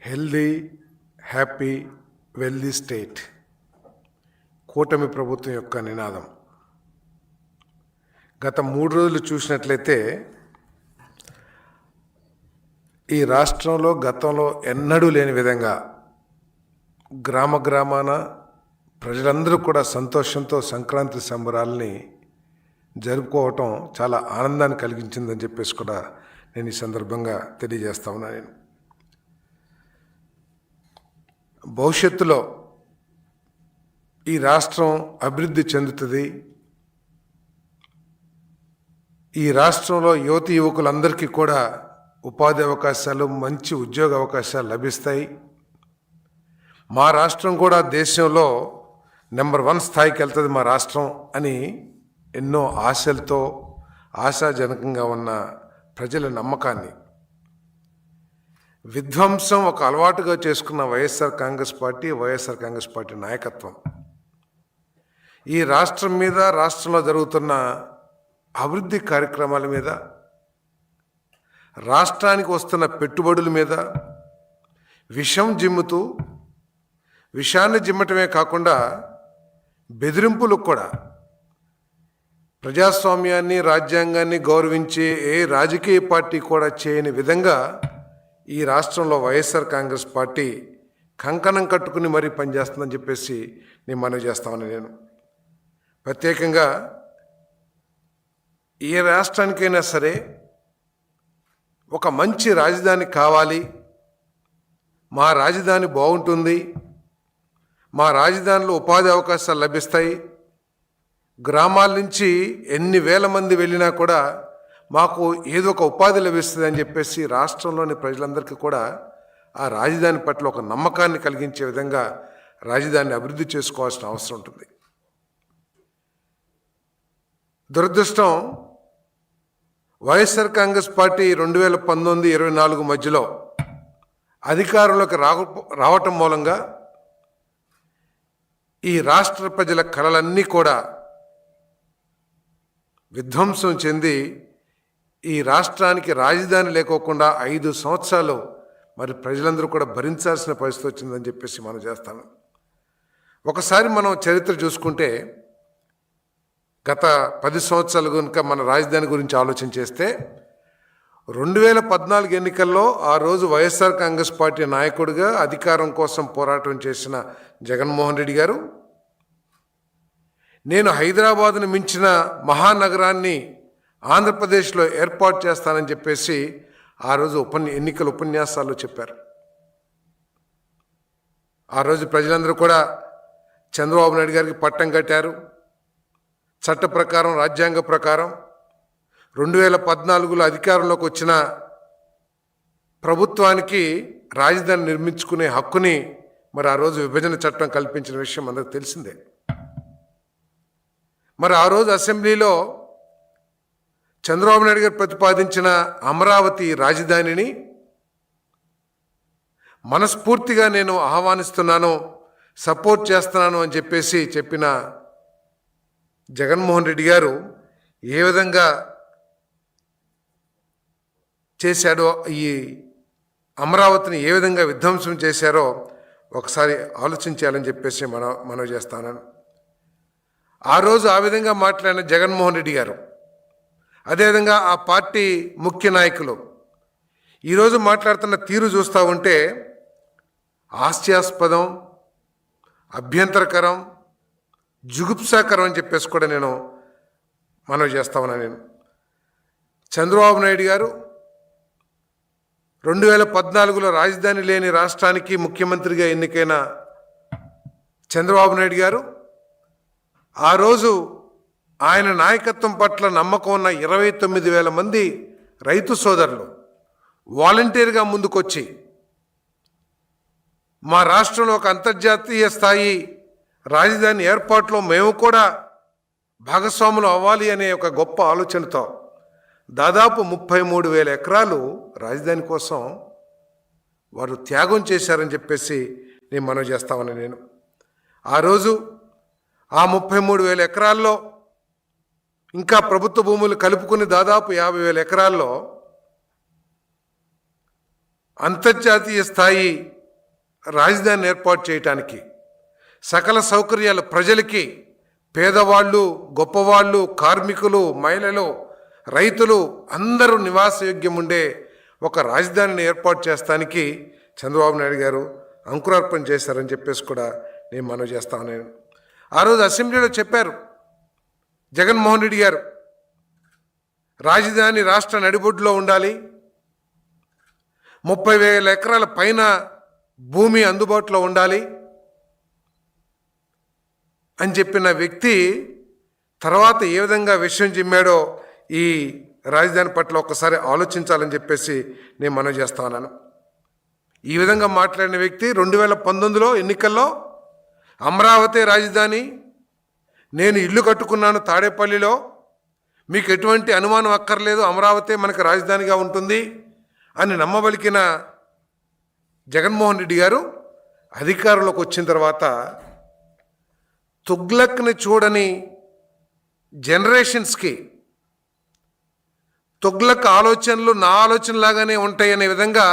Healthy, happy, wealthy state కూటమి ప్రభుత్వం యొక్క నినాదం. గత 3 రోజులు చూసినట్లయితే ఈ రాష్ట్రంలో గతంలో ఎన్నడూ లేని విధంగా గ్రామాన ప్రజలందరూ కూడా సంతోషంతో సంక్రాంతి సంబరాలని జరుపుకోవటం చాలా ఆనందాన్ని కలిగించిందని చెప్పేసి కూడా నేను ఈ సందర్భంగా తెలియజేస్తా ఉన్నా. నేను భవిష్యత్తులో ఈ రాష్ట్రం అభివృద్ధి చెందుతుంది. ఈ రాష్ట్రంలో యువకులందరికీ కూడా ఉపాధి అవకాశాలు, మంచి ఉద్యోగ అవకాశాలు లభిస్తాయి. మా రాష్ట్రం కూడా దేశంలో నెంబర్ 1 స్థాయికి వెళ్తుంది మా రాష్ట్రం అని ఎన్నో ఆశలతో ఆశాజనకంగా ఉన్న ప్రజల నమ్మకాన్ని విధ్వంసం ఒక అలవాటుగా చేసుకున్న వైఎస్ఆర్ కాంగ్రెస్ పార్టీ నాయకత్వం ఈ రాష్ట్రం మీద, రాష్ట్రంలో జరుగుతున్న అభివృద్ధి కార్యక్రమాల మీద, రాష్ట్రానికి వస్తున్న పెట్టుబడుల మీద విషాన్ని జిమ్మటమే కాకుండా బెదిరింపులకు కూడా ప్రజాస్వామ్యాన్ని, రాజ్యాంగాన్ని గౌరవించే ఏ రాజకీయ పార్టీ కూడా చేయని విధంగా ఈ రాష్ట్రంలో వైఎస్ఆర్ కాంగ్రెస్ పార్టీ కంకణం కట్టుకుని మరీ పనిచేస్తుందని చెప్పేసి నేను మనవి చేస్తామని. నేను ప్రత్యేకంగా ఏ రాష్ట్రానికైనా సరే ఒక మంచి రాజధాని కావాలి, మా రాజధాని బాగుంటుంది, మా రాజధానిలో ఉపాధి అవకాశాలు లభిస్తాయి, గ్రామాల నుంచి ఎన్ని వేల మంది వెళ్ళినా కూడా మాకు ఏదో ఒక ఉపాధి లభిస్తుంది అని చెప్పేసి రాష్ట్రంలోని ప్రజలందరికీ కూడా ఆ రాజధాని పట్ల ఒక నమ్మకాన్ని కలిగించే విధంగా రాజధానిని అభివృద్ధి చేసుకోవాల్సిన అవసరం ఉంటుంది. దురదృష్టం, వైఎస్ఆర్ కాంగ్రెస్ పార్టీ 2019-24 మధ్యలో అధికారంలోకి రావటం మూలంగా ఈ రాష్ట్ర ప్రజల కలలన్నీ కూడా విధ్వంసం చెంది ఈ రాష్ట్రానికి రాజధాని లేకోకుండా 5 సంవత్సరాలు మరి ప్రజలందరూ కూడా భరించాల్సిన పరిస్థితి వచ్చిందని చెప్పేసి మనం చేస్తాను. ఒకసారి మనం చరిత్ర చూసుకుంటే గత 10 సంవత్సరాలు కనుక మన రాజధాని గురించి ఆలోచన చేస్తే 2014 ఎన్నికల్లో ఆ రోజు వైఎస్ఆర్ కాంగ్రెస్ పార్టీ నాయకుడిగా అధికారం కోసం పోరాటం చేసిన జగన్మోహన్ రెడ్డి గారు, నేను హైదరాబాదును మించిన మహానగరాన్ని ఆంధ్రప్రదేశ్లో ఏర్పాటు చేస్తానని చెప్పేసి ఆ రోజు ఎన్నికల ఉపన్యాసాల్లో చెప్పారు. ఆ రోజు ప్రజలందరూ కూడా చంద్రబాబు నాయుడు గారికి పట్టం కట్టారు. చట్ట ప్రకారం, రాజ్యాంగ ప్రకారం 2014లో అధికారంలోకి వచ్చిన ప్రభుత్వానికి రాజధాని నిర్మించుకునే హక్కుని మరి ఆ రోజు విభజన చట్టం కల్పించిన విషయం అందరికి తెలిసిందే. మరి ఆ రోజు అసెంబ్లీలో చంద్రబాబు నాయుడు గారు ప్రతిపాదించిన అమరావతి రాజధానిని మనస్ఫూర్తిగా నేను ఆహ్వానిస్తున్నాను, సపోర్ట్ చేస్తున్నాను అని చెప్పేసి చెప్పిన జగన్మోహన్ రెడ్డి గారు ఏ విధంగా చేశాడో, ఈ అమరావతిని ఏ విధంగా విధ్వంసం చేశారో ఒకసారి ఆలోచించాలని చెప్పేసి మనవి చేస్తాను. ఆ రోజు ఆ విధంగా మాట్లాడిన జగన్మోహన్ రెడ్డి గారు, అదేవిధంగా ఆ పార్టీ ముఖ్య నాయకులు ఈరోజు మాట్లాడుతున్న తీరు చూస్తూ ఉంటే హాస్యాస్పదం, అభ్యంతరకరం, జుగుప్సాకరం అని చెప్పేసి కూడా నేను మనవి చేస్తా ఉన్నా. నేను చంద్రబాబు నాయుడు గారు 2014లో రాజధాని లేని రాష్ట్రానికి ముఖ్యమంత్రిగా ఎన్నికైన చంద్రబాబు నాయుడు గారు ఆ రోజు ఆయన నాయకత్వం పట్ల నమ్మకం ఉన్న 29,000 మంది రైతు సోదరులు వాలంటీర్గా ముందుకొచ్చి మా రాష్ట్రంలో ఒక అంతర్జాతీయ స్థాయి రాజధాని ఏర్పాటులో మేము కూడా భాగస్వాములు అవ్వాలి అనే ఒక గొప్ప ఆలోచనతో దాదాపు 33,000 ఎకరాలు రాజధాని కోసం వారు త్యాగం చేశారని చెప్పేసి నేను మనవి చేస్తామని. నేను ఆ రోజు ఆ 33,000 ఎకరాల్లో ఇంకా ప్రభుత్వ భూములు కలుపుకుని దాదాపు 50,000 ఎకరాల్లో అంతర్జాతీయ స్థాయి రాజధానిని ఏర్పాటు చేయటానికి సకల సౌకర్యాలు ప్రజలకి, పేదవాళ్ళు, గొప్పవాళ్ళు, కార్మికులు, మహిళలు, రైతులు అందరూ నివాసయోగ్యం ఉండే ఒక రాజధానిని ఏర్పాటు చేస్తానికి చంద్రబాబు నాయుడు గారు అంకురార్పణ చేశారని చెప్పేసి కూడా నేను మనవి చేస్తాను. ఆ రోజు అసెంబ్లీలో చెప్పారు జగన్మోహన్ రెడ్డి గారు, రాజధాని రాష్ట్ర నడిబొడ్డులో ఉండాలి, 30,000 ఎకరాల పైన భూమి అందుబాటులో ఉండాలి అని చెప్పిన వ్యక్తి తర్వాత ఏ విధంగా విషయం చిమ్మాడో ఈ రాజధాని పట్ల ఒక్కసారి ఆలోచించాలని చెప్పేసి నేను మనవి చేస్తా ఉన్నాను. ఈ విధంగా మాట్లాడిన వ్యక్తి 2019లో ఎన్నికల్లో అమరావతి రాజధాని, నేను ఇల్లు కట్టుకున్నాను తాడేపల్లిలో, మీకు ఎటువంటి అనుమానం అక్కర్లేదు, అమరావతి మనకు రాజధానిగా ఉంటుంది అని నమ్మబలికిన జగన్మోహన్ రెడ్డి గారు అధికారంలోకి వచ్చిన తర్వాత తుగ్లక్ని చూడని జనరేషన్స్కి తుగ్లక్ ఆలోచనలు నా ఆలోచనలాగానే ఉంటాయనే విధంగా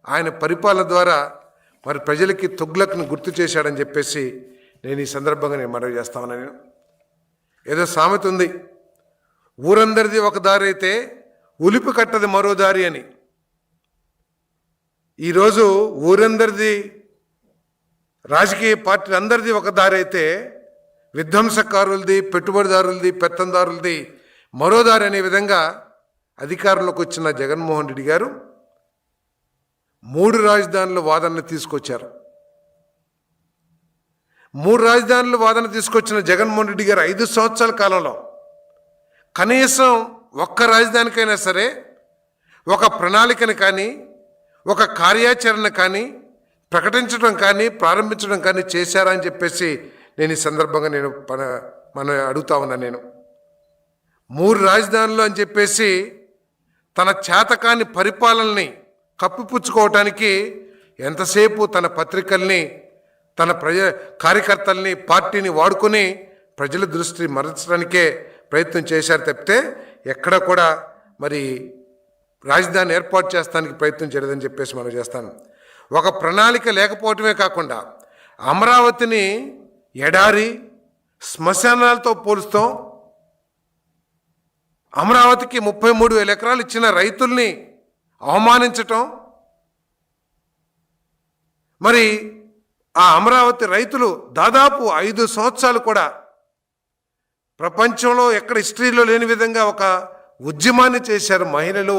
ఆయన పరిపాలన ద్వారా మరి ప్రజలకి తుగ్లక్ని గుర్తు చేశాడని చెప్పేసి నేను ఈ సందర్భంగా నేను మనవి చేస్తామని. నేను ఏదో సామెత ఉంది, ఊరందరిది ఒక దారి అయితే ఉలిపి కట్టది మరో దారి అని. ఈరోజు ఊరందరిది, రాజకీయ పార్టీలు అందరిది ఒక దారి అయితే విధ్వంసకారులది, పెట్టుబడిదారులది, పెత్తందారులది మరో దారి అనే విధంగా అధికారంలోకి వచ్చిన జగన్మోహన్ రెడ్డి గారు 3 రాజధానుల వాదనను తీసుకొచ్చారు. 3 రాజధానుల వాదన తీసుకొచ్చిన జగన్మోహన్ రెడ్డి గారు 5 సంవత్సరాల కాలంలో కనీసం ఒక్క రాజధానికైనా సరే ఒక ప్రణాళికను కానీ, ఒక కార్యాచరణ కానీ ప్రకటించడం కానీ, ప్రారంభించడం కానీ చేశారా అని చెప్పేసి నేను ఈ సందర్భంగా మనం అడుగుతా ఉన్నా. నేను 3 రాజధానులు అని చెప్పేసి తన చేతకాని పరిపాలనని కప్పిపుచ్చుకోవటానికి ఎంతసేపు తన పత్రికల్ని, తన కార్యకర్తల్ని, పార్టీని వాడుకొని ప్రజల దృష్టి మరల్చడానికే ప్రయత్నం చేశారు తప్పితే ఎక్కడ కూడా మరి రాజధాని ఏర్పాటు చేస్తానికి ప్రయత్నం చేయలేదని చెప్పేసి మనం చేస్తాను. ఒక ప్రణాళిక లేకపోవటమే కాకుండా అమరావతిని ఎడారి, శ్మశానాలతో పోలుస్తాం, అమరావతికి 33,000 ఎకరాలు ఇచ్చిన రైతుల్ని అవమానించటం, మరి ఆ అమరావతి రైతులు దాదాపు 5 సంవత్సరాలు కూడా ప్రపంచంలో ఎక్కడ హిస్టరీలో లేని విధంగా ఒక ఉద్యమాన్ని చేశారు మహిళలు,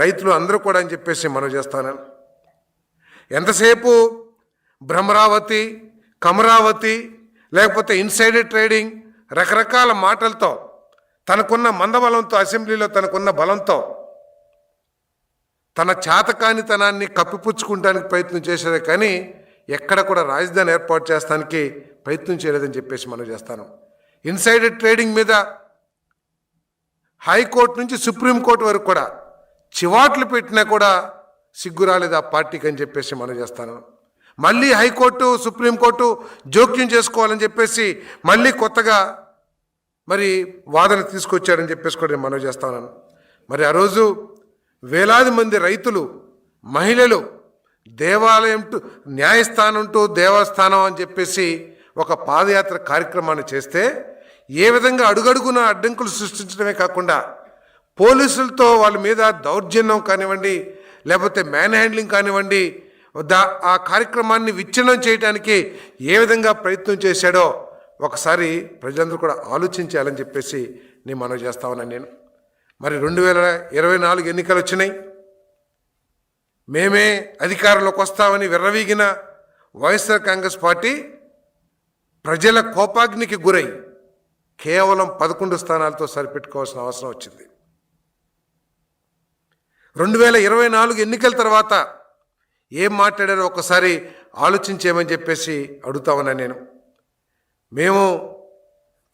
రైతులు అందరూ కూడా అని చెప్పేసి మనం చేస్తాను. ఎంతసేపు భ్రమరావతి, కమరావతి, లేకపోతే ఇన్సైడర్ ట్రేడింగ్, రకరకాల మాటలతో తనకున్న మందబలంతో, అసెంబ్లీలో తనకున్న బలంతో తన చేతకానితనాన్ని కప్పిపుచ్చుకుంటానికి ప్రయత్నం చేశారే కానీ ఎక్కడ కూడా రాజధాని ఏర్పాటు చేస్తానికి ప్రయత్నం చేయలేదని చెప్పేసి మనం చేస్తాను. ఇన్సైడర్ ట్రేడింగ్ మీద హైకోర్టు నుంచి సుప్రీంకోర్టు వరకు కూడా చివాట్లు పెట్టినా కూడా సిగ్గు రాలేదు ఆ పార్టీకి అని చెప్పేసి మనం చేస్తాను. మళ్ళీ హైకోర్టు, సుప్రీంకోర్టు జోక్యం చేసుకోవాలని చెప్పేసి మళ్ళీ కొత్తగా మరి వాదన తీసుకొచ్చాడని చెప్పేసి కూడా నేను మనవి చేస్తాను. మరి ఆ రోజు వేలాది మంది రైతులు, మహిళలు దేవాలయం టు న్యాయస్థానం టు దేవస్థానం అని చెప్పేసి ఒక పాదయాత్ర కార్యక్రమాన్ని చేస్తే ఏ విధంగా అడుగడుగున అడ్డంకులు సృష్టించడమే కాకుండా పోలీసులతో వాళ్ళ మీద దౌర్జన్యం కానివ్వండి, లేకపోతే మ్యాన్ హ్యాండ్లింగ్ కానివ్వండి, ఆ కార్యక్రమాన్ని విచ్ఛిన్నం చేయడానికి ఏ విధంగా ప్రయత్నం చేశాడో ఒకసారి ప్రజలందరూ కూడా ఆలోచించాలని చెప్పేసి నేను మనవి చేస్తా ఉన్నాను. నేను మరి 2024 ఎన్నికలు వచ్చినాయి, మేమే అధికారంలోకి వస్తామని విర్రవీగిన వైఎస్ఆర్ కాంగ్రెస్ పార్టీ ప్రజల కోపాగ్నికి గురై కేవలం 11 స్థానాలతో సరిపెట్టుకోవాల్సిన అవసరం వచ్చింది. 2024 ఎన్నికల తర్వాత ఏం మాట్లాడారో ఒకసారి ఆలోచించేయమని చెప్పేసి అడుగుతా ఉన్నా. నేను మేము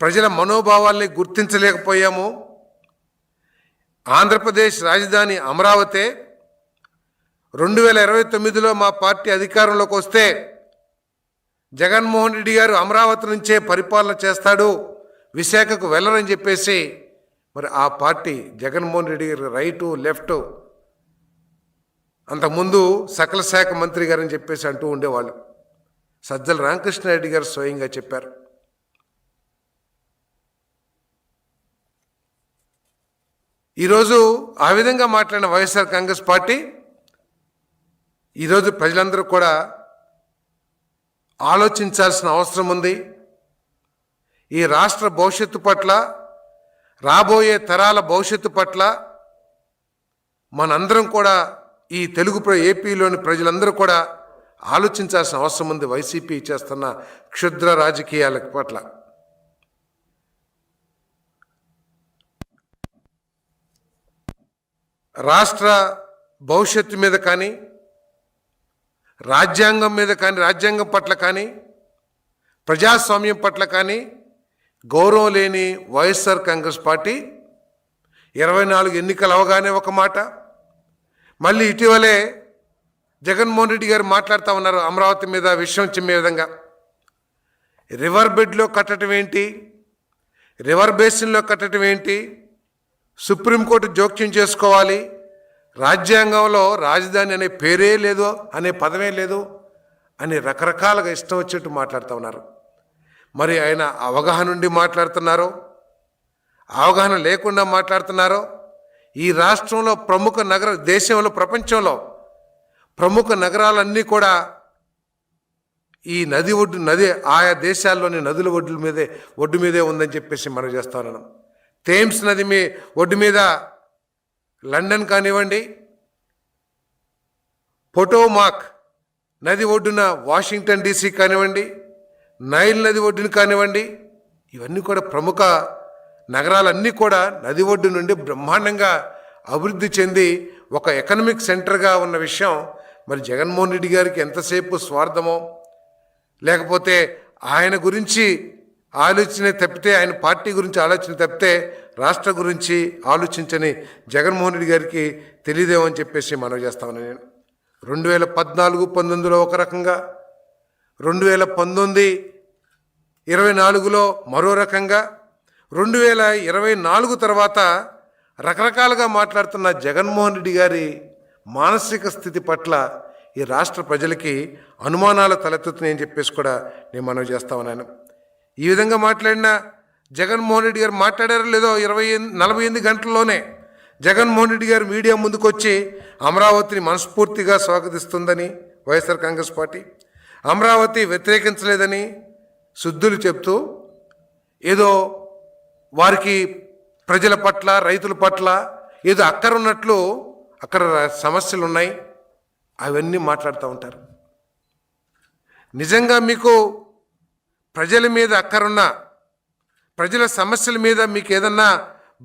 ప్రజల మనోభావాల్ని గుర్తించలేకపోయాము. ఆంధ్రప్రదేశ్ రాజధాని అమరావతి, 2029లో మా పార్టీ అధికారంలోకి వస్తే జగన్మోహన్ రెడ్డి గారు అమరావతి నుంచే పరిపాలన చేస్తాడు, విశాఖకు వెళ్ళరని చెప్పేసి మరి ఆ పార్టీ జగన్మోహన్ రెడ్డి గారి రైటు లెఫ్ట్ అంతకుముందు సకల శాఖ మంత్రి గారని చెప్పేసి అంటూ ఉండేవాళ్ళు. సజ్జల రామకృష్ణారెడ్డి గారు స్వయంగా చెప్పారు. ఈరోజు ఆ విధంగా మాట్లాడిన వైఎస్ఆర్ కాంగ్రెస్ పార్టీ ఈరోజు ప్రజలందరూ కూడా ఆలోచించాల్సిన అవసరం ఉంది. ఈ రాష్ట్ర భవిష్యత్తు పట్ల, రాబోయే తరాల భవిష్యత్తు పట్ల మనందరం కూడా, ఈ తెలుగు ఏపీలోని ప్రజలందరూ కూడా ఆలోచించాల్సిన అవసరం ఉంది వైసీపీ చేస్తున్న క్షుద్ర రాజకీయాల పట్ల. రాష్ట్ర భవిష్యత్తు మీద కానీ, రాజ్యాంగం మీద కానీ, రాజ్యాంగం పట్ల కానీ, ప్రజాస్వామ్యం పట్ల కానీ గౌరవం లేని వైఎస్ఆర్ కాంగ్రెస్ పార్టీ 24 ఎన్నికలు అవగానే ఒక మాట, మళ్ళీ ఇటీవలే జగన్మోహన్ రెడ్డి గారు మాట్లాడుతూ ఉన్నారు అమరావతి మీద విషయం చిమ్మే విధంగా. రివర్ బెడ్లో కట్టడం ఏంటి, రివర్ బేసిన్లో కట్టడం ఏంటి, సుప్రీంకోర్టు జోక్యం చేసుకోవాలి, రాజ్యాంగంలో రాజధాని అనే పేరే లేదు, అనే పదమే లేదు అని రకరకాలుగా ఇష్టం వచ్చేట్టు మాట్లాడుతూ ఉన్నారు. మరి ఆయన అవగాహన నుండి మాట్లాడుతున్నారో, అవగాహన లేకుండా మాట్లాడుతున్నారో, ఈ రాష్ట్రంలో ప్రముఖ నగర, దేశంలో, ప్రపంచంలో ప్రముఖ నగరాలన్నీ కూడా ఈ నది ఆయా దేశాల్లోని నదుల ఒడ్డు మీదే ఉందని చెప్పేసి మనం చేస్తా ఉన్నాం. థేమ్స్ నది ఒడ్డు మీద లండన్ కానివ్వండి, పొటోమాక్ నది ఒడ్డున వాషింగ్టన్ డీసీ కానివ్వండి, నైల్ నది ఒడ్డున కానివ్వండి, ఇవన్నీ కూడా ప్రముఖ నగరాలన్నీ కూడా నది ఒడ్డు నుండి బ్రహ్మాండంగా అభివృద్ధి చెంది ఒక ఎకనామిక్ సెంటర్గా ఉన్న విషయం మరి జగన్మోహన్ రెడ్డి గారికి ఎంతసేపు స్వార్థమో, లేకపోతే ఆయన గురించి ఆలోచన తప్పితే, ఆయన పార్టీ గురించి ఆలోచన తప్పితే రాష్ట్ర గురించి ఆలోచించని జగన్మోహన్ రెడ్డి గారికి తెలియదేమో అని చెప్పేసి మనం చేస్తామని నేను 2014-19లో ఒక రకంగా, 2019-24లో మరో రకంగా, 2024 తర్వాత రకరకాలుగా మాట్లాడుతున్న జగన్మోహన్ రెడ్డి గారి మానసిక స్థితి పట్ల ఈ రాష్ట్ర ప్రజలకి అనుమానాలు తలెత్తుతున్నాయని చెప్పేసి కూడా నేను మనవి చేస్తా ఉన్నాను. ఈ విధంగా మాట్లాడిన జగన్మోహన్ రెడ్డి గారు మాట్లాడారో లేదో 48 గంటల్లోనే జగన్మోహన్ రెడ్డి గారు మీడియా ముందుకొచ్చి అమరావతిని మనస్ఫూర్తిగా స్వాగతిస్తుందని వైఎస్ఆర్ కాంగ్రెస్ పార్టీ, అమరావతి వ్యతిరేకించలేదని శుద్ధులు చెప్తూ ఏదో వారికి ప్రజల పట్ల, రైతుల పట్ల ఏదో అక్కరున్నట్లు అక్కడ సమస్యలు ఉన్నాయి అవన్నీ మాట్లాడుతూ ఉంటారు. నిజంగా మీకు ప్రజల మీద అక్కరున్నా, ప్రజల సమస్యల మీద మీకు ఏదన్నా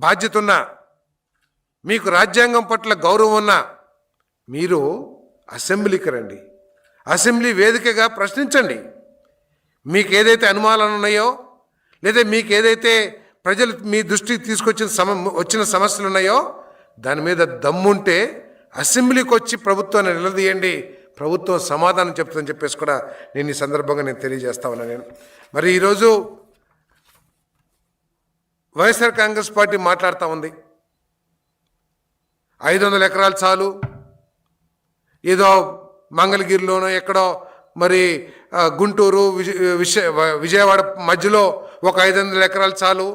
బాధ్యత ఉన్నా, మీకు రాజ్యాంగం పట్ల గౌరవం ఉన్నా మీరు అసెంబ్లీకి రండి, అసెంబ్లీ వేదికగా ప్రశ్నించండి. మీకు ఏదైతే అనుమానాలు ఉన్నాయో, లేదా మీకు ఏదైతే ప్రజలు మీ దృష్టికి వచ్చిన సమస్యలు ఉన్నాయో దాని మీద దమ్ముంటే అసెంబ్లీకి వచ్చి ప్రభుత్వాన్ని నిలదీయండి, ప్రభుత్వం సమాధానం చెప్తుందని చెప్పేసి కూడా నేను ఈ సందర్భంగా తెలియజేస్తా ఉన్నాను. నేను మరి ఈరోజు వైఎస్ఆర్ కాంగ్రెస్ పార్టీ మాట్లాడుతూ ఉంది 500 ఎకరాలు చాలు, ఏదో మంగళగిరిలోనో ఎక్కడో మరి గుంటూరు విజయవాడ మధ్యలో ఒక 500 ఎకరాలు చాలు,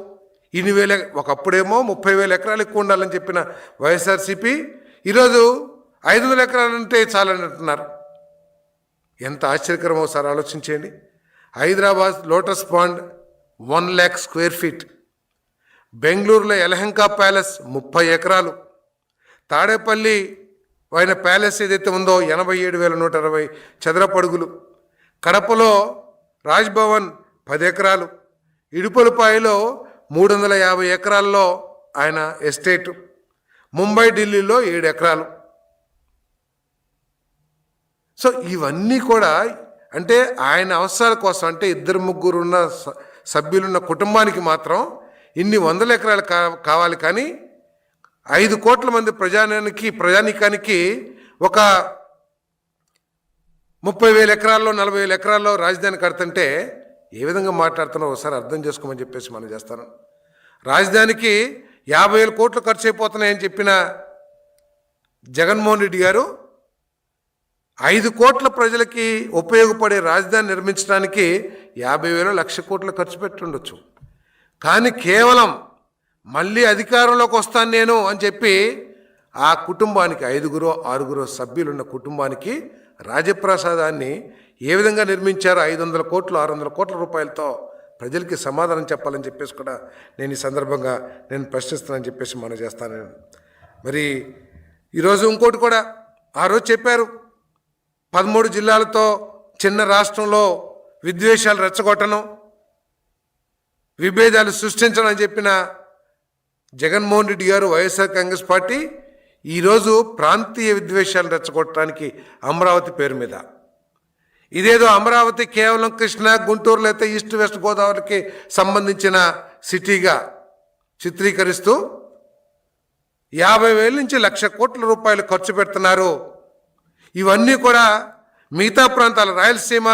ఇన్ని వేల, ఒకప్పుడేమో 30,000 ఎకరాలు ఎక్కువ ఉండాలని చెప్పిన వైఎస్ఆర్సీపీ ఈరోజు 500 ఎకరాలు ఉంటే చాలని అంటున్నారు. ఎంత ఆశ్చర్యకరమో ఒకసారి ఆలోచించేయండి. Hyderabad lotus pond 1 lakh square feet, బెంగళూరులో యలహంక ప్యాలెస్ 30 ఎకరాలు, తాడేపల్లి ఆయన ప్యాలెస్ ఏదైతే ఉందో 87,160 చదరపు అడుగులు, కడపలో రాజ్భవన్ 10 ఎకరాలు, ఇడుపులపాయలో 350 ఎకరాల్లో ఆయన ఎస్టేటు, ముంబై ఢిల్లీలో 7 ఎకరాలు. సో ఇవన్నీ కూడా అంటే ఆయన అవసరాల కోసం, అంటే 2-3 ఉన్న సభ్యులున్న కుటుంబానికి మాత్రం ఇన్ని 100 ఎకరాలు కావాలి. కానీ 5 కోట్ల మంది ప్రజానికానికి ఒక 30,000 ఎకరాల్లో 40,000 ఎకరాల్లో రాజధాని కడుతుంటే ఏ విధంగా మాట్లాడుతున్నారో ఒకసారి అర్థం చేసుకోమని చెప్పేసి మనం చేస్తాను. రాజధానికి 50,000 కోట్లు ఖర్చు అయిపోతున్నాయని చెప్పిన జగన్మోహన్ రెడ్డి గారు 5 కోట్ల ప్రజలకి ఉపయోగపడే రాజధాని నిర్మించడానికి 50,000 1,00,000 కోట్లు ఖర్చు పెట్టుండొచ్చు. కానీ కేవలం మళ్ళీ అధికారంలోకి వస్తాను నేను అని చెప్పి ఆ కుటుంబానికి 5గురో 6గురో సభ్యులున్న కుటుంబానికి రాజప్రసాదాన్ని ఏ విధంగా నిర్మించారో 500 కోట్లు 600 కోట్ల రూపాయలతో ప్రజలకి సమాధానం చెప్పాలని చెప్పేసి కూడా నేను ఈ సందర్భంగా నేను ప్రశ్నిస్తానని చెప్పేసి మనం చేస్తాను. మరి ఈరోజు ఇంకోటి కూడా ఆ రోజు చెప్పారు, 13 జిల్లాలతో చిన్న రాష్ట్రంలో విద్వేషాలు రెచ్చగొట్టడం, విభేదాలు సృష్టించడం అని చెప్పిన జగన్మోహన్ రెడ్డి గారు, వైఎస్ఆర్ కాంగ్రెస్ పార్టీ ఈరోజు ప్రాంతీయ విద్వేషాలు రెచ్చగొట్టడానికి అమరావతి పేరు మీద, ఇదేదో అమరావతి కేవలం కృష్ణా గుంటూరు లేకపోతే ఈస్ట్ వెస్ట్ గోదావరికి సంబంధించిన సిటీగా చిత్రీకరిస్తూ 50,000 నుంచి 1,00,000 కోట్ల రూపాయలు ఖర్చు పెడుతున్నారు. ఇవన్నీ కూడా మిగతా ప్రాంతాల రాయలసీమ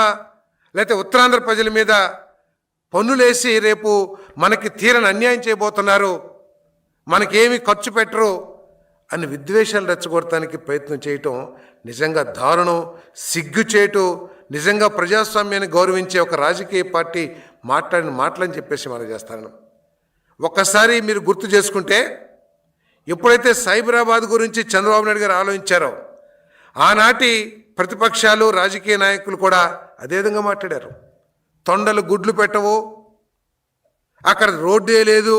లేకపోతే ఉత్తరాంధ్ర ప్రజల మీద పన్నులేసి రేపు మనకి తీరని అన్యాయం చేయబోతున్నారు, మనకేమీ ఖర్చు పెట్టరు అని విద్వేషాలు రెచ్చగొడటానికి ప్రయత్నం చేయటం నిజంగా దారుణం, సిగ్గుచేటు. నిజంగా ప్రజాస్వామ్యాన్ని గౌరవించే ఒక రాజకీయ పార్టీ మాట్లాడిన మాటలని చెప్పేసి మనం చేస్తాను. ఒక్కసారి మీరు గుర్తు చేసుకుంటే, ఎప్పుడైతే సైబరాబాద్ గురించి చంద్రబాబు నాయుడు గారు ఆలోచించారో ఆనాటి ప్రతిపక్షాలు రాజకీయ నాయకులు కూడా అదే విధంగా మాట్లాడారు. తొండలు గుడ్లు పెట్టవు, అక్కడ రోడ్డే లేదు,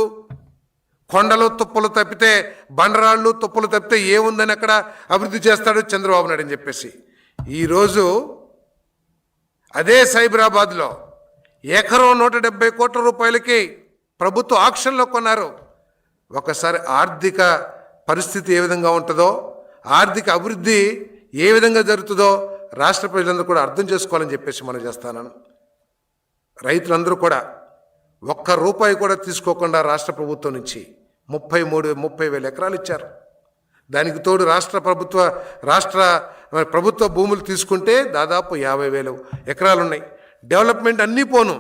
కొండలు తుప్పలు తప్పితే బండరాళ్ళు తుప్పలు తప్పితే ఏముందని అక్కడ అభివృద్ధి చేస్తాడు చంద్రబాబు నాయుడు అని చెప్పేసి ఈరోజు అదే సైబరాబాద్లో ఎకరం 170 కోట్ల రూపాయలకి ప్రభుత్వ ఆక్షన్లో కొన్నారు. ఒకసారి ఆర్థిక పరిస్థితి ఏ విధంగా ఉంటుందో, ఆర్థిక అభివృద్ధి ఏ విధంగా జరుగుతుందో రాష్ట్ర ప్రజలందరూ కూడా అర్థం చేసుకోవాలని చెప్పేసి మనం చేస్తాను. రైతులందరూ కూడా ఒక్క రూపాయి కూడా తీసుకోకుండా రాష్ట్ర ప్రభుత్వం నుంచి 30,000 ఎకరాలు ఇచ్చారు. దానికి తోడు రాష్ట్ర ప్రభుత్వ భూములు తీసుకుంటే దాదాపు 50,000 ఎకరాలు ఉన్నాయి. డెవలప్మెంట్ అన్నీ పోను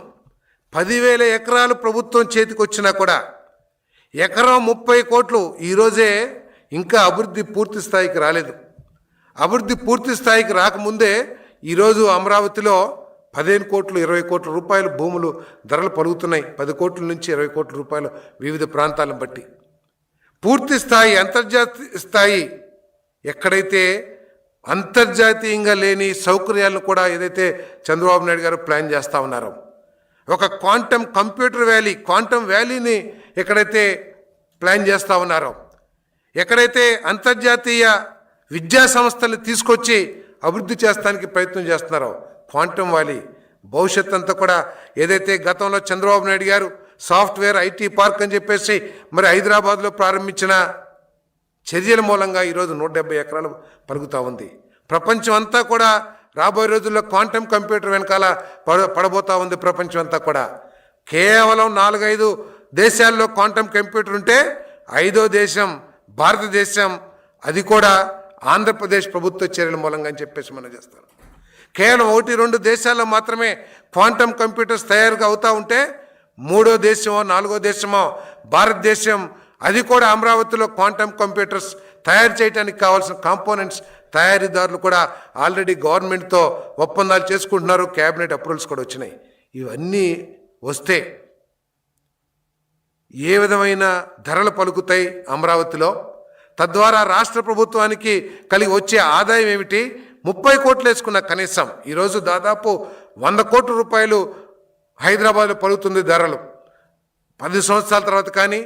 10,000 ఎకరాలు ప్రభుత్వం చేతికి వచ్చినా కూడా ఎకరం 30 కోట్లు. ఈరోజే ఇంకా అభివృద్ధి పూర్తి స్థాయికి రాలేదు. అభివృద్ధి పూర్తి స్థాయికి రాకముందే ఈరోజు అమరావతిలో 15 కోట్లు 20 కోట్ల రూపాయలు భూములు ధరలు పలుకుతున్నాయి. 10 కోట్ల నుంచి 20 కోట్ల రూపాయలు వివిధ ప్రాంతాలను బట్టి. పూర్తి స్థాయి అంతర్జాతీయ స్థాయి ఎక్కడైతే అంతర్జాతీయంగా లేని సౌకర్యాలను కూడా ఏదైతే చంద్రబాబు నాయుడు గారు ప్లాన్ చేస్తూ ఉన్నారో, ఒక క్వాంటమ్ వ్యాలీని ఎక్కడైతే ప్లాన్ చేస్తూ ఉన్నారో, ఎక్కడైతే అంతర్జాతీయ విద్యా సంస్థలు తీసుకొచ్చి అభివృద్ధి చేస్తానికి ప్రయత్నం చేస్తున్నారో క్వాంటమ్ వ్యాలీ భవిష్యత్ అంతా కూడా ఏదైతే గతంలో చంద్రబాబు నాయుడు గారు సాఫ్ట్వేర్ ఐటీ పార్క్ అని చెప్పేసి మరి హైదరాబాద్లో ప్రారంభించిన చర్యల మూలంగా ఈరోజు 170 ఎకరాలు పలుకుతూ ఉంది. ప్రపంచం అంతా కూడా రాబోయే రోజుల్లో క్వాంటమ్ కంప్యూటర్ వెనకాల పడబోతూ ఉంది. ప్రపంచం అంతా కూడా కేవలం 4-5 దేశాల్లో క్వాంటమ్ కంప్యూటర్ ఉంటే 5వ దేశం భారతదేశం, అది కూడా ఆంధ్రప్రదేశ్ ప్రభుత్వ చర్యల మూలంగా అని చెప్పేసి మనం చేస్తాం. కేవలం 1-2 దేశాల్లో మాత్రమే క్వాంటమ్ కంప్యూటర్స్ తయారుగా అవుతూ ఉంటే 3వ దేశమో 4వ దేశమో భారతదేశం, అది కూడా అమరావతిలో క్వాంటమ్ కంప్యూటర్స్ తయారు చేయడానికి కావాల్సిన కాంపోనెంట్స్ తయారీదారులు కూడా ఆల్రెడీ గవర్నమెంట్తో ఒప్పందాలు చేసుకుంటున్నారు. క్యాబినెట్ అప్రూవల్స్ కూడా వచ్చినాయి. ఇవన్నీ వస్తే ఏ విధమైన ధరలు పలుకుతాయి అమరావతిలో, తద్వారా రాష్ట్ర ప్రభుత్వానికి కలిగి వచ్చే ఆదాయం ఏమిటి? 30 కోట్లు వేసుకున్న కనీసం ఈరోజు దాదాపు 100 కోట్ల రూపాయలు హైదరాబాద్లో పలుకుతుంది ధరలు. 10 సంవత్సరాల తర్వాత కానీ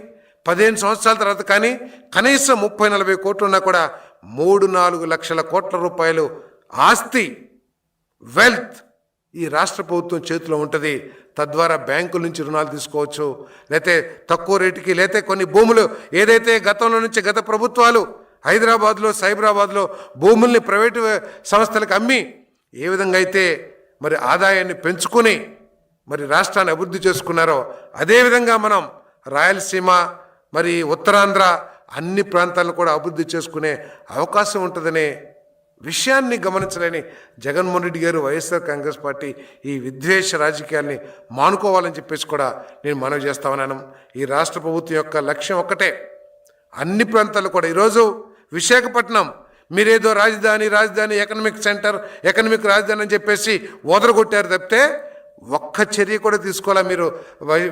15 సంవత్సరాల తర్వాత కానీ కనీసం 30-40 కోట్లు ఉన్నా కూడా 3-4 లక్షల కోట్ల రూపాయలు ఆస్తి, వెల్త్ ఈ రాష్ట్ర ప్రభుత్వం చేతిలో ఉంటుంది. తద్వారా బ్యాంకుల నుంచి రుణాలు తీసుకోవచ్చు, లేకపోతే తక్కువ రేటుకి, లేకపోతే కొన్ని భూములు ఏదైతే గతంలో నుంచి గత ప్రభుత్వాలు హైదరాబాద్లో సైబరాబాద్లో భూముల్ని ప్రైవేటు సంస్థలకు అమ్మి ఏ విధంగా అయితే మరి ఆదాయాన్ని పెంచుకొని మరి రాష్ట్రాన్ని అభివృద్ధి చేసుకున్నారో, అదేవిధంగా మనం రాయలసీమ మరి ఉత్తరాంధ్ర అన్ని ప్రాంతాలను కూడా అభివృద్ధి చేసుకునే అవకాశం ఉంటుందనే విషయాన్ని గమనించలేని జగన్మోహన్ రెడ్డి గారు, వైఎస్ఆర్ కాంగ్రెస్ పార్టీ ఈ విద్వేష రాజకీయాల్ని మానుకోవాలని చెప్పేసి కూడా నేను మనవి చేస్తా ఉన్నాను. ఈ రాష్ట్ర ప్రభుత్వం యొక్క లక్ష్యం ఒక్కటే, అన్ని ప్రాంతాలు కూడా ఈరోజు విశాఖపట్నం మీరేదో రాజధాని ఎకనామిక్ సెంటర్, ఎకనామిక్ రాజధాని అని చెప్పేసి ఓదరగొట్టారు తప్పితే ఒక్క చర్య కూడా తీసుకోవాలా మీరు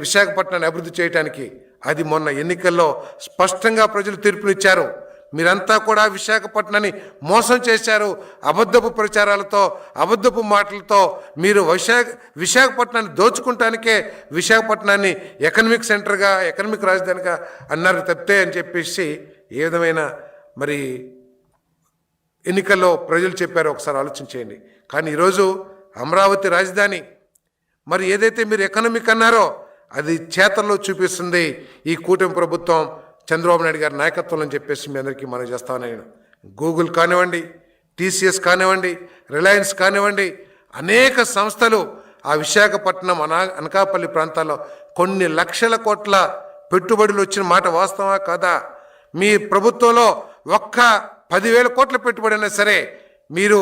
విశాఖపట్నాన్ని అభివృద్ధి చేయడానికి. అది మొన్న ఎన్నికల్లో స్పష్టంగా ప్రజలు తీర్పునిచ్చారు. మీరంతా కూడా విశాఖపట్నాన్ని మోసం చేశారు. అబద్ధపు ప్రచారాలతో, అబద్ధపు మాటలతో మీరు విశాఖపట్నాన్ని దోచుకుంటానికే విశాఖపట్నాన్ని ఎకనామిక్ సెంటర్గా, ఎకనామిక్ రాజధానిగా అన్నారు తప్పితే అని చెప్పేసి ఏ విధమైన మరి ఎన్నికల్లో ప్రజలు చెప్పారో ఒకసారి ఆలోచించేయండి. కానీ ఈరోజు అమరావతి రాజధాని మరి ఏదైతే మీరు ఎకనామిక్ అన్నారో అది చేతల్లో చూపిస్తుంది ఈ కూటమి ప్రభుత్వం, చంద్రబాబు నాయుడు గారి నాయకత్వం అని చెప్పేసి మీ అందరికీ మనం చేస్తాను. నేను గూగుల్ కానివ్వండి, టీసీఎస్ కానివ్వండి, రిలయన్స్ కానివ్వండి, అనేక సంస్థలు ఆ విశాఖపట్నం, అనకాపల్లి ప్రాంతాల్లో కొన్ని లక్షల కోట్ల పెట్టుబడులు వచ్చిన మాట వాస్తవా కాదా? మీ ప్రభుత్వంలో ఒక్క 10,000 కోట్ల పెట్టుబడి అయినా సరే మీరు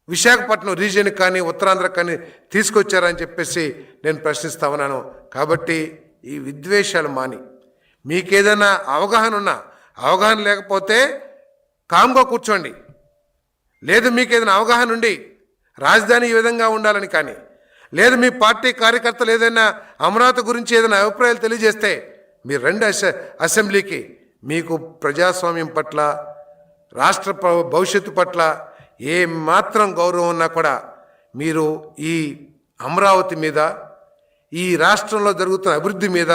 విశాఖపట్నం రీజియన్కి కానీ ఉత్తరాంధ్రకు కానీ తీసుకొచ్చారని చెప్పేసి నేను ప్రశ్నిస్తా ఉన్నాను. కాబట్టి ఈ విద్వేషాలు మాని, మీకేదైనా అవగాహన లేకపోతే కామ్గా కూర్చోండి. లేదు మీకు ఏదైనా అవగాహన ఉండి రాజధాని ఈ విధంగా ఉండాలని కానీ, లేదు మీ పార్టీ కార్యకర్తలు ఏదైనా అమరావతి గురించి ఏదైనా అభిప్రాయాలు తెలియజేస్తే మీరు రండి అసెంబ్లీకి. మీకు ప్రజాస్వామ్యం పట్ల, రాష్ట్ర భవిష్యత్తు పట్ల ఏ మాత్రం గౌరవం ఉన్నా కూడా మీరు ఈ అమరావతి మీద, ఈ రాష్ట్రంలో జరుగుతున్న అభివృద్ధి మీద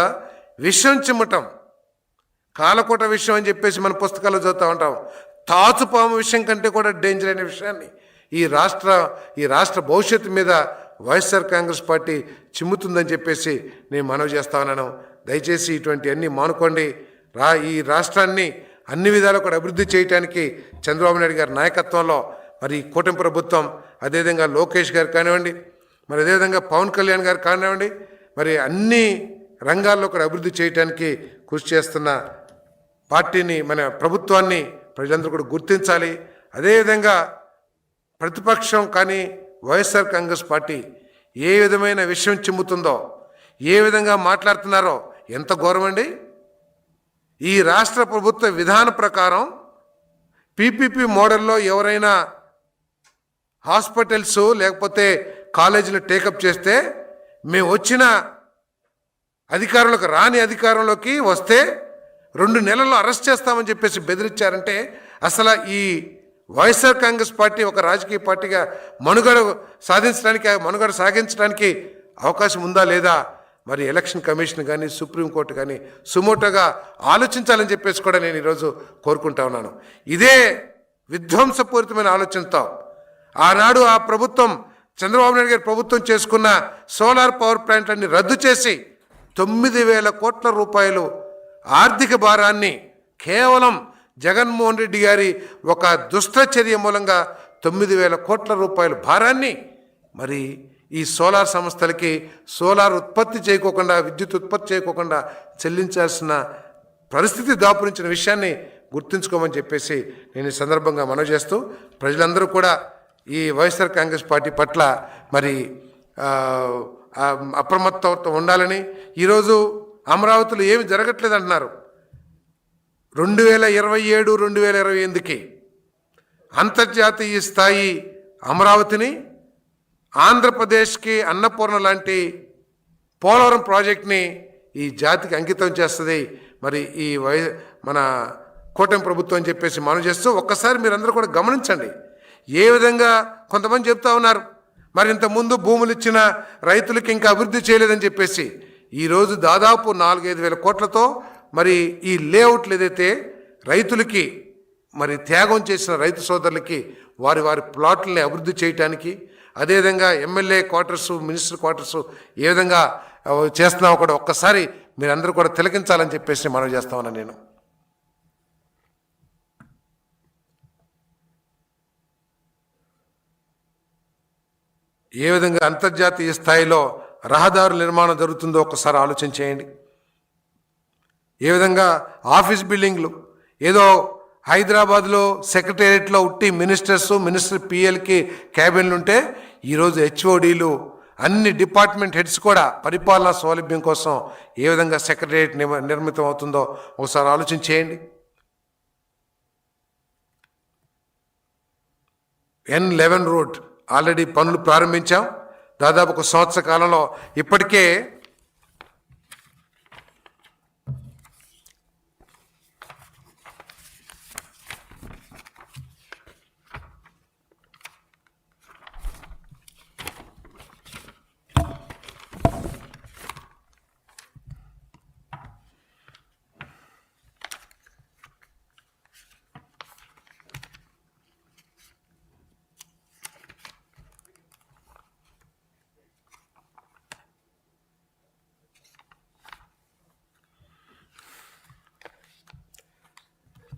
విషం చిమ్మటం, కాలకోట విషయం అని చెప్పేసి మన పుస్తకాల్లో చదువుతూ ఉంటాం. తాచుపాము విషయం కంటే కూడా డేంజర్ అయిన విషయాన్ని ఈ రాష్ట్ర భవిష్యత్తు మీద వైఎస్ఆర్ కాంగ్రెస్ పార్టీ చిమ్ముతుందని చెప్పేసి నేను మనవి చేస్తా ఉన్నాను. దయచేసి ఇటువంటి అన్నీ మానుకోండి. ఈ రాష్ట్రాన్ని అన్ని విధాలు కూడా అభివృద్ధి చేయడానికి చంద్రబాబు నాయుడు గారి నాయకత్వంలో మరి కూటమి ప్రభుత్వం, అదేవిధంగా లోకేష్ గారు కానివ్వండి, మరి అదేవిధంగా పవన్ కళ్యాణ్ గారు కానివ్వండి, మరి అన్ని రంగాల్లో కూడా అభివృద్ధి చేయడానికి కృషి చేస్తున్న పార్టీని, మన ప్రభుత్వాన్ని ప్రజలందరూ కూడా గుర్తించాలి. అదేవిధంగా ప్రతిపక్షం కానీ వైఎస్ఆర్ కాంగ్రెస్ పార్టీ ఏ విధమైన విషయం చిమ్ముతుందో, ఏ విధంగా మాట్లాడుతున్నారో ఎంత ఘోరమండి. ఈ రాష్ట్ర ప్రభుత్వ విధాన ప్రకారం పీపీపీ మోడల్లో ఎవరైనా హాస్పిటల్స్ లేకపోతే కాలేజీలు టేకప్ చేస్తే మేము వచ్చిన రాని అధికారంలోకి వస్తే 2 నెలల్లో అరెస్ట్ చేస్తామని చెప్పేసి బెదిరించారంటే అసలు ఈ వైఎస్ఆర్ కాంగ్రెస్ పార్టీ ఒక రాజకీయ పార్టీగా మనుగడ సాగించడానికి అవకాశం ఉందా లేదా? మరి ఎలక్షన్ కమిషన్ కానీ, సుప్రీంకోర్టు కానీ సుమోటోగా ఆలోచించాలని చెప్పేసి కూడా నేను ఈరోజు కోరుకుంటా ఉన్నాను. ఇదే విధ్వంసపూరితమైన ఆలోచనతో ఆనాడు ఆ ప్రభుత్వం, చంద్రబాబు నాయుడు గారి ప్రభుత్వం చేసుకున్న సోలార్ పవర్ ప్లాంట్లన్నీ రద్దు చేసి 9,000 కోట్ల రూపాయలు ఆర్థిక భారాన్ని కేవలం జగన్మోహన్ రెడ్డి గారి ఒక దుష్టచర్య మూలంగా 9,000 కోట్ల రూపాయల భారాన్ని మరి ఈ సోలార్ సంస్థలకి సోలార్ ఉత్పత్తి చేయకోకుండా, విద్యుత్ ఉత్పత్తి చేయకోకుండా చెల్లించాల్సిన పరిస్థితి దాపురించిన విషయాన్ని గుర్తుంచుకోమని చెప్పేసి నేను ఈ సందర్భంగా మనవి చేస్తూ, ప్రజలందరూ కూడా ఈ వైఎస్ఆర్ కాంగ్రెస్ పార్టీ పట్ల మరి అప్రమత్తతో ఉండాలని. ఈరోజు అమరావతిలో ఏమి జరగట్లేదు అంటున్నారు. 2027, 2028కి అంతర్జాతీయ స్థాయి అమరావతిని, ఆంధ్రప్రదేశ్కి అన్నపూర్ణ లాంటి పోలవరం ప్రాజెక్ట్ని ఈ జాతికి అంకితం చేస్తుంది మరి ఈ మన కూటమి ప్రభుత్వం అని చెప్పేసి మనం చేస్తూ, ఒక్కసారి మీరందరూ కూడా గమనించండి. ఏ విధంగా కొంతమంది చెప్తా ఉన్నారు మరి ఇంతకుముందు భూములు ఇచ్చిన రైతులకి ఇంకా అభివృద్ధి చేయలేదని చెప్పేసి. ఈరోజు దాదాపు 4-5 వేల కోట్లతో మరి ఈ లేఅవుట్లు ఏదైతే రైతులకి మరి త్యాగం చేసిన రైతు సోదరులకి వారి ప్లాట్లని అభివృద్ధి చేయడానికి, అదేవిధంగా ఎమ్మెల్యే క్వార్టర్సు, మినిస్టర్ క్వార్టర్సు ఏ విధంగా చేస్తున్నామో కూడా ఒక్కసారి మీరందరూ కూడా తిలకించాలని చెప్పేసి మనం చేస్తా ఉన్నాను. నేను ఏ విధంగా అంతర్జాతీయ స్థాయిలో రహదారుల నిర్మాణం జరుగుతుందో ఒక్కసారి ఆలోచన చేయండి. ఏ విధంగా ఆఫీస్ బిల్డింగ్లు ఏదో హైదరాబాద్లో సెక్రటేరియట్లో ఉట్టి మినిస్టర్ పిఎల్కి క్యాబిన్లు ఉంటే ఈరోజు హెచ్ఓడీలు, అన్ని డిపార్ట్మెంట్ హెడ్స్ కూడా పరిపాలనా సౌలభ్యం కోసం ఏ విధంగా సెక్రటేరియట్ నిర్మితం అవుతుందో ఒకసారి ఆలోచన చేయండి. N11 రోడ్ ఆల్రెడీ పనులు ప్రారంభించాం. దాదాపు ఒక సంవత్సర కాలంలో ఇప్పటికే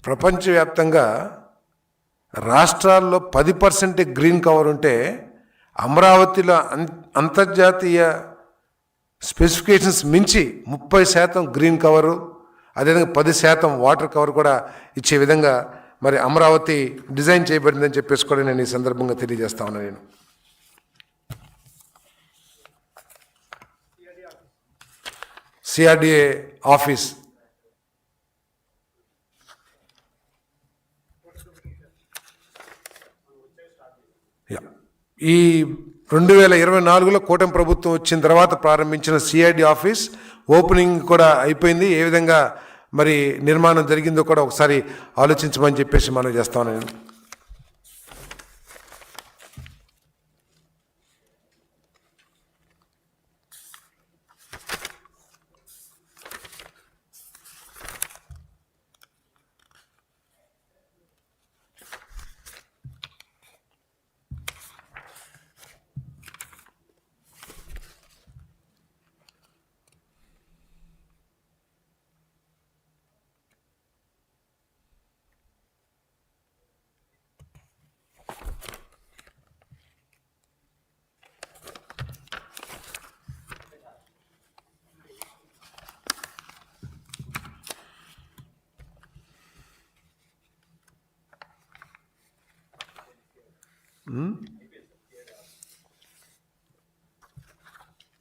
ప్రపంచవ్యాప్తంగా రాష్ట్రాల్లో 10% గ్రీన్ కవర్ ఉంటే అమరావతిలో అంతర్జాతీయ స్పెసిఫికేషన్స్ మించి 30% గ్రీన్ కవరు, అదేవిధంగా 10% వాటర్ కవర్ కూడా ఇచ్చే విధంగా మరి అమరావతి డిజైన్ చేయబడిందని చెప్పేసి కూడా నేను ఈ సందర్భంగా తెలియజేస్తా ఉన్నాను. నేను సిఆర్డిఏ ఆఫీస్ ఈ 2024లో కూటమి ప్రభుత్వం వచ్చిన తర్వాత ప్రారంభించిన సిఐడి ఆఫీస్ ఓపెనింగ్ కూడా అయిపోయింది. ఏ విధంగా మరి నిర్మాణం జరిగిందో కూడా ఒకసారి ఆలోచించమని చెప్పేసి మనం చేస్తాను. నేను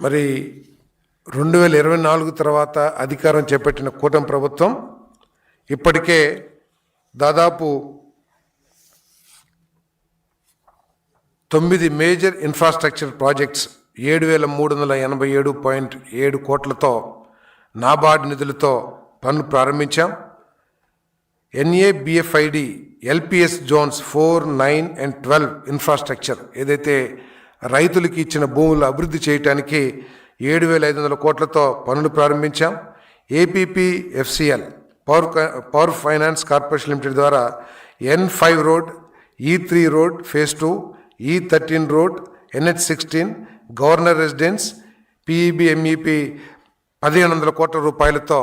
మరి 2024 తర్వాత అధికారం చేపట్టిన కూటమి ప్రభుత్వం ఇప్పటికే దాదాపు 9 మేజర్ ఇన్ఫ్రాస్ట్రక్చర్ ప్రాజెక్ట్స్ 7,387.7 కోట్లతో నాబార్డ్ నిధులతో పనులు ప్రారంభించాం. NABFID LPS zones 4, 9 and 12 infrastructure ఏదైతే రైతులకి ఇచ్చిన భూములు అభివృద్ధి చేయడానికి 7,500 కోట్లతో పనులు ప్రారంభించాం. APPFCL power finance corporation limited ద్వారా N5 road, E3 road phase 2, E13 road, NH16 governor residence PEB MEP 1,500 కోట్ల రూపాయలతో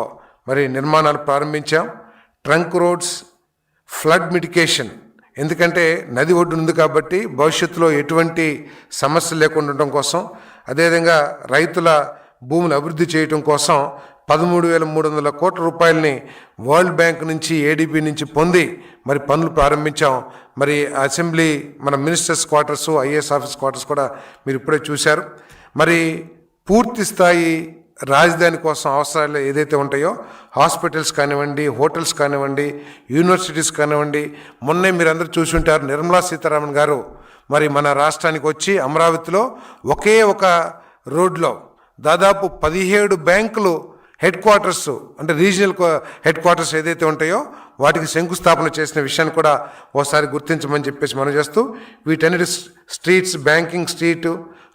మరి నిర్మాణాలు ప్రారంభించాం. ట్రంక్ రోడ్స్, ఫ్లడ్ మిటికేషన్, ఎందుకంటే నది ఒడ్డు ఉంది కాబట్టి భవిష్యత్తులో ఎటువంటి సమస్య లేకుండా ఉండటం కోసం, అదేవిధంగా రైతుల భూములు అభివృద్ధి చేయటం కోసం 13,300 కోట్ల రూపాయలని వరల్డ్ బ్యాంక్ నుంచి ADB నుంచి పొంది మరి పనులు ప్రారంభించాం. మరి అసెంబ్లీ మన ministers quarters, IAS office quarters కూడా మీరు ఇప్పుడే చూశారు. మరి పూర్తి స్థాయి రాజధాని కోసం అవసరాలు ఏదైతే ఉంటాయో హాస్పిటల్స్ కానివ్వండి, హోటల్స్ కానివ్వండి, యూనివర్సిటీస్ కానివ్వండి, మొన్నే మీరు అందరూ చూసి ఉంటారు నిర్మలా సీతారామన్ గారు మరి మన రాష్ట్రానికి వచ్చి అమరావతిలో ఒకే ఒక రోడ్లో దాదాపు 17 బ్యాంకులు హెడ్ క్వార్టర్స్ అంటే రీజనల్ హెడ్ క్వార్టర్స్ ఏదైతే ఉంటాయో వాటికి శంకుస్థాపన చేసిన విషయాన్ని కూడా ఓసారి గుర్తించమని చెప్పేసి మనం చేస్తూ వీటన్నిటి స్ట్రీట్స్, బ్యాంకింగ్ స్ట్రీటు,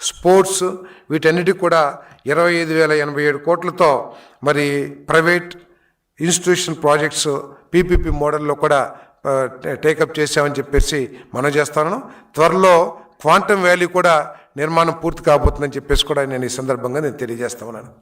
స్పోర్ట్స్ వీటన్నిటికి కూడా 25,087 కోట్లతో మరి ప్రైవేట్ ఇన్స్టిట్యూషన్ ప్రాజెక్ట్స్ PPP మోడల్లో కూడా టేకప్ చేసామని చెప్పేసి మనం చేస్తాను. త్వరలో క్వాంటమ్ వ్యాలీ కూడా నిర్మాణం పూర్తి కాబోతుందని చెప్పేసి కూడా నేను ఈ సందర్భంగా తెలియజేస్తా ఉన్నాను.